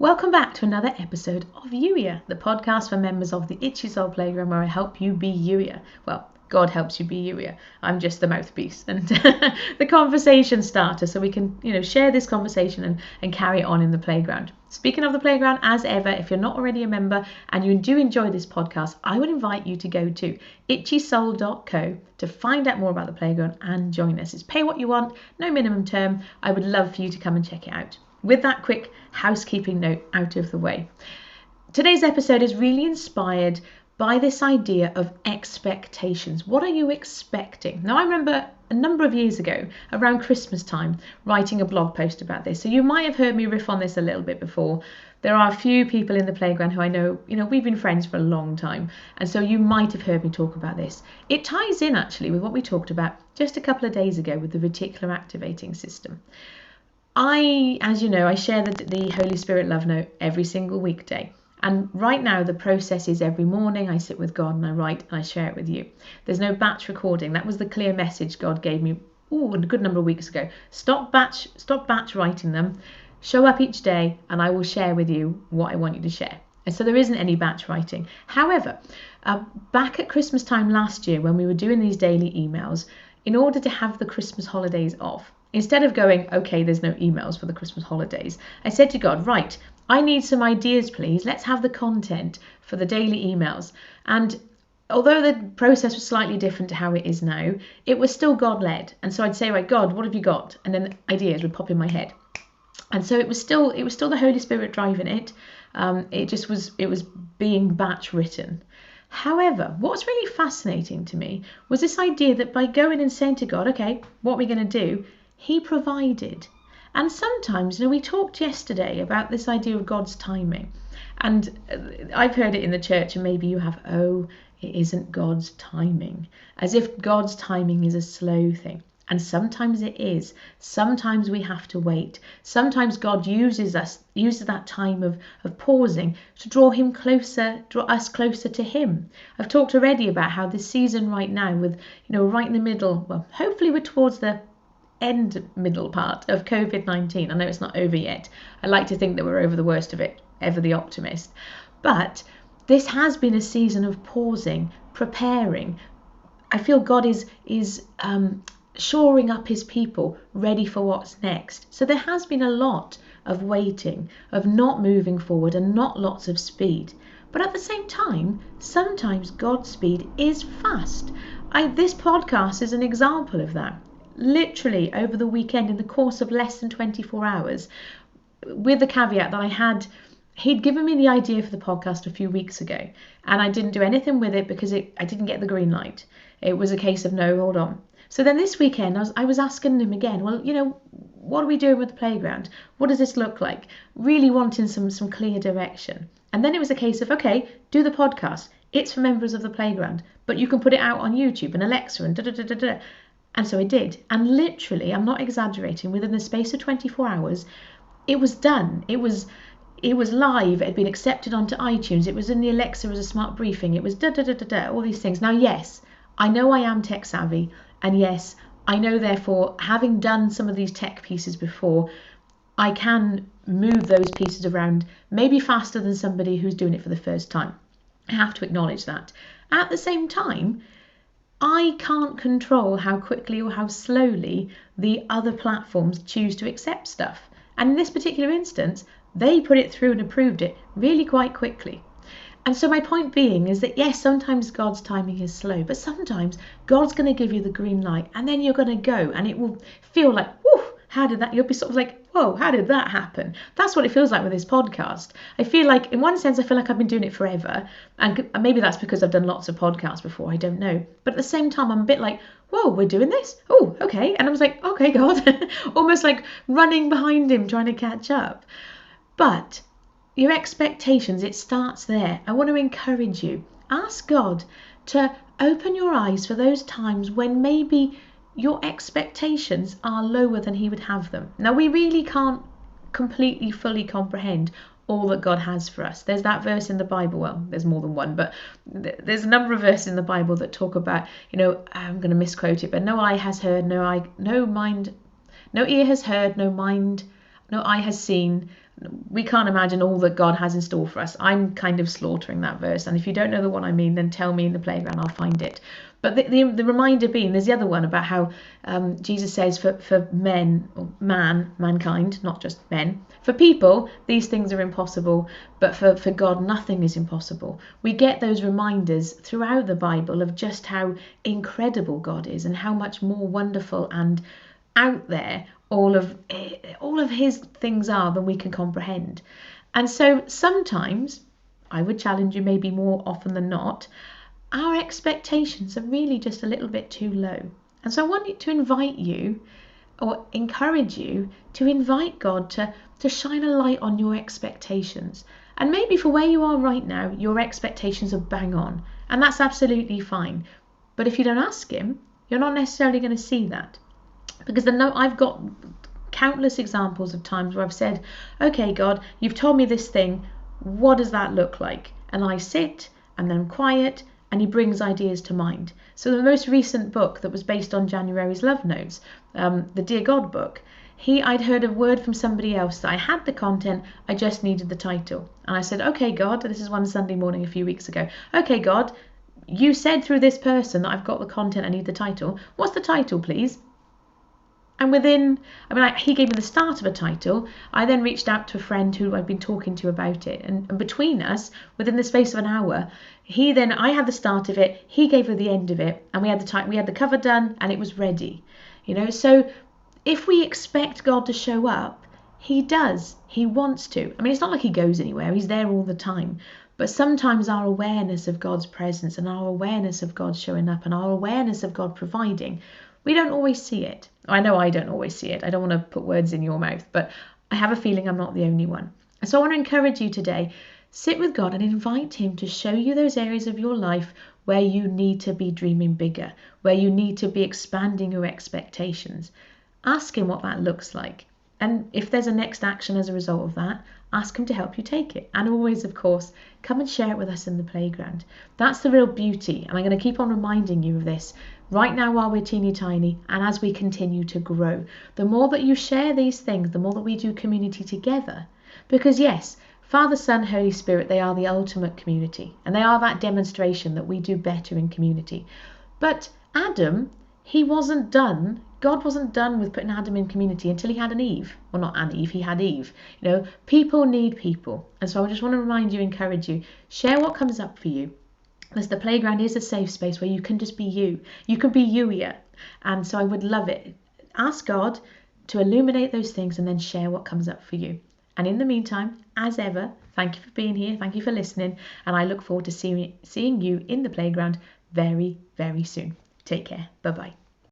Welcome back to another episode of Youier, the podcast for members of the Itchy Soul Playground, where I help you be Youier. Well, God helps you be Youier. I'm just the mouthpiece and the conversation starter, so we can, share this conversation and carry it on in the playground. Speaking of the playground, as ever, if you're not already a member and you do enjoy this podcast, I would invite you to go to itchysoul.co to find out more about the playground and join us. It's pay what you want, no minimum term. I would love for you to come and check it out. With that quick housekeeping note out of the way, today's episode is really inspired by this idea of expectations. What are you expecting? Now, I remember a number of years ago, around Christmas time, writing a blog post about this. So you might have heard me riff on this a little bit before. There are a few people in the playground who I know, we've been friends for a long time. And so you might have heard me talk about this. It ties in actually with what we talked about just a couple of days ago with the reticular activating system. As you know, I share the Holy Spirit Love Note every single weekday. And right now, the process is every morning I sit with God and I write and I share it with you. There's no batch recording. That was the clear message God gave me a good number of weeks ago. Stop batch writing them. Show up each day and I will share with you what I want you to share. And so there isn't any batch writing. However, back at Christmas time last year when we were doing these daily emails, in order to have the Christmas holidays off, instead of going, okay, there's no emails for the Christmas holidays, I said to God, right, I need some ideas, please. Let's have the content for the daily emails. And although the process was slightly different to how it is now, it was still God-led. And so I'd say, right, God, what have you got? And then ideas would pop in my head. And so it was still the Holy Spirit driving it. It was being batch written. However, what's really fascinating to me was this idea that by going and saying to God, okay, what are we going to do? He provided. And sometimes, we talked yesterday about this idea of God's timing. And I've heard it in the church, and maybe you have, it isn't God's timing. As if God's timing is a slow thing. And sometimes it is. Sometimes we have to wait. Sometimes God uses that time of pausing to draw us closer to him. I've talked already about how this season right now with, right in the middle, well, hopefully we're towards the middle part of COVID-19. I know it's not over yet. I like to think that we're over the worst of it, ever the optimist. But this has been a season of pausing, preparing. I feel God is shoring up his people, ready for what's next. So there has been a lot of waiting, of not moving forward and not lots of speed. But at the same time, sometimes God's speed is fast. This podcast is an example of that. Literally over the weekend, in the course of less than 24 hours, with the caveat that he'd given me the idea for the podcast a few weeks ago, and I didn't do anything with it because I didn't get the green light. It was a case of no, hold on. So then this weekend, I was asking him again, well, what are we doing with the playground? What does this look like? Really wanting some clear direction. And then it was a case of, okay, do the podcast. It's for members of the playground, but you can put it out on YouTube and Alexa and da-da-da-da-da. And so I did. And literally, I'm not exaggerating, within the space of 24 hours, it was done. It was live. It had been accepted onto iTunes. It was in the Alexa as a smart briefing. It was da-da-da-da-da, all these things. Now, yes, I know I am tech savvy. And yes, I know, therefore, having done some of these tech pieces before, I can move those pieces around maybe faster than somebody who's doing it for the first time. I have to acknowledge that. At the same time, I can't control how quickly or how slowly the other platforms choose to accept stuff. And in this particular instance, they put it through and approved it really quite quickly. And so my point being is that, yes, sometimes God's timing is slow, but sometimes God's going to give you the green light and then you're going to go and it will feel like, whoo, you'll be sort of like, whoa, how did that happen? That's what it feels like with this podcast. I feel like, in one sense, I've been doing it forever. And maybe that's because I've done lots of podcasts before. I don't know. But at the same time, I'm a bit like, whoa, we're doing this? Oh, okay. And I was like, okay, God, almost like running behind him, trying to catch up. But your expectations, it starts there. I want to encourage you. Ask God to open your eyes for those times when maybe your expectations are lower than he would have them. Now, we really can't completely, fully comprehend all that God has for us. There's that verse in the Bible, well, there's more than one, but there's a number of verses in the Bible that talk about, I'm going to misquote it, but no eye has heard, no ear has heard, no eye has seen we can't imagine all that God has in store for us. I'm kind of slaughtering that verse, and if you don't know the one I mean, then tell me in the playground, I'll find it. But the reminder being, there's the other one about how Jesus says for men, or mankind, not just men, for people, these things are impossible, but for God, nothing is impossible. We get those reminders throughout the Bible of just how incredible God is and how much more wonderful and out there all of his things are than we can comprehend. And so sometimes, I would challenge you, maybe more often than not, our expectations are really just a little bit too low. And so I want to invite you, or encourage you, to invite God to shine a light on your expectations. And maybe for where you are right now, your expectations are bang on, and that's absolutely fine. But if you don't ask him, you're not necessarily going to see that. Because I've got countless examples of times where I've said, okay, God, you've told me this thing, what does that look like? And I sit and then I'm quiet, and he brings ideas to mind. So the most recent book that was based on January's Love Notes, the Dear God book, I'd heard a word from somebody else that I had the content, I just needed the title. And I said, okay, God, this is one Sunday morning a few weeks ago. Okay, God, you said through this person that I've got the content, I need the title. What's the title, please? And he gave me the start of a title. I then reached out to a friend who I'd been talking to about it. And between us, within the space of an hour, I had the start of it, he gave her the end of it, and we had the cover done, and it was ready. So if we expect God to show up, he does. He wants to. It's not like he goes anywhere. He's there all the time. But sometimes our awareness of God's presence and our awareness of God showing up and our awareness of God providing, we don't always see it. I know I don't always see it. I don't want to put words in your mouth, but I have a feeling I'm not the only one. And so I want to encourage you today, sit with God and invite him to show you those areas of your life where you need to be dreaming bigger, where you need to be expanding your expectations. Ask him what that looks like. And if there's a next action as a result of that, ask him to help you take it. And always, of course, come and share it with us in the playground. That's the real beauty. And I'm going to keep on reminding you of this right now while we're teeny tiny, and as we continue to grow. The more that you share these things, the more that we do community together. Because yes, Father, Son, Holy Spirit, they are the ultimate community. And they are that demonstration that we do better in community. But Adam, God wasn't done with putting Adam in community until he had an Eve. Well, not an Eve, he had Eve. People need people. And so I just want to remind you, encourage you, share what comes up for you. Because the playground is a safe space where you can just be you. You can be you here. And so I would love it. Ask God to illuminate those things and then share what comes up for you. And in the meantime, as ever, thank you for being here. Thank you for listening. And I look forward to seeing you in the playground very, very soon. Take care. Bye-bye.